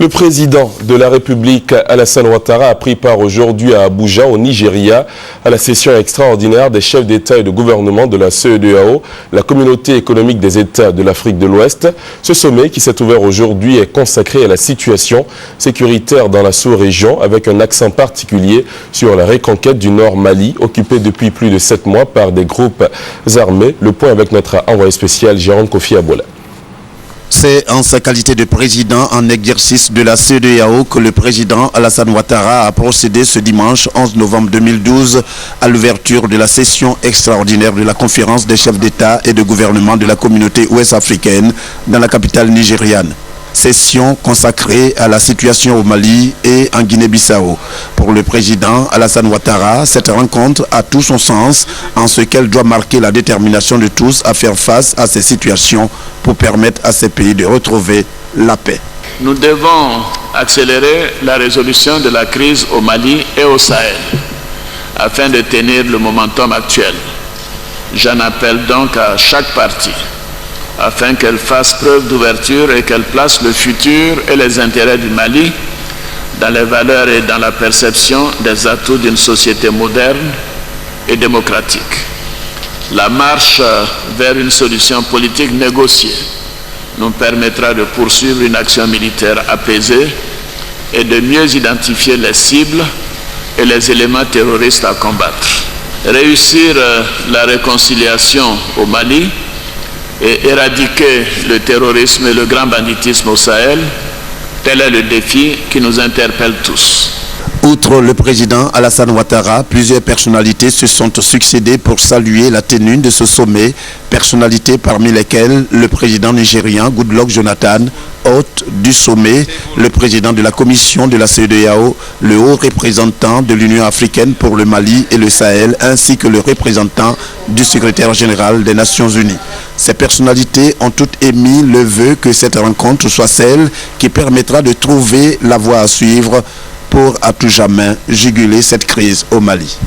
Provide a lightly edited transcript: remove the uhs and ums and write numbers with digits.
Le président de la République, Alassane Ouattara, a pris part aujourd'hui à Abuja, au Nigeria, à la session extraordinaire des chefs d'État et de gouvernement de la CEDEAO, la communauté économique des États de l'Afrique de l'Ouest. Ce sommet qui s'est ouvert aujourd'hui est consacré à la situation sécuritaire dans la sous-région, avec un accent particulier sur la reconquête du Nord Mali, occupé depuis plus de 7 mois par des groupes armés. Le point avec notre envoyé spécial, Jérôme Kofi Abola. C'est en sa qualité de président en exercice de la CEDEAO que le président Alassane Ouattara a procédé ce dimanche 11 novembre 2012 à l'ouverture de la session extraordinaire de la conférence des chefs d'État et de gouvernement de la communauté ouest-africaine dans la capitale nigériane. Session consacrée à la situation au Mali et en Guinée-Bissau. Pour le président Alassane Ouattara, cette rencontre a tout son sens en ce qu'elle doit marquer la détermination de tous à faire face à ces situations pour permettre à ces pays de retrouver la paix. Nous devons accélérer la résolution de la crise au Mali et au Sahel afin de tenir le momentum actuel. J'en appelle donc à chaque partie afin qu'elle fasse preuve d'ouverture et qu'elle place le futur et les intérêts du Mali dans les valeurs et dans la perception des atouts d'une société moderne et démocratique. La marche vers une solution politique négociée nous permettra de poursuivre une action militaire apaisée et de mieux identifier les cibles et les éléments terroristes à combattre. Réussir la réconciliation au Mali et éradiquer le terrorisme et le grand banditisme au Sahel, tel est le défi qui nous interpelle tous. Outre le président Alassane Ouattara, plusieurs personnalités se sont succédées pour saluer la tenue de ce sommet. Personnalités parmi lesquelles le président nigérien Goodluck Jonathan, hôte du sommet, le président de la commission de la CEDEAO, le haut représentant de l'Union africaine pour le Mali et le Sahel, ainsi que le représentant du secrétaire général des Nations Unies. Ces personnalités ont toutes émis le vœu que cette rencontre soit celle qui permettra de trouver la voie à suivre pour à tout jamais juguler cette crise au Mali.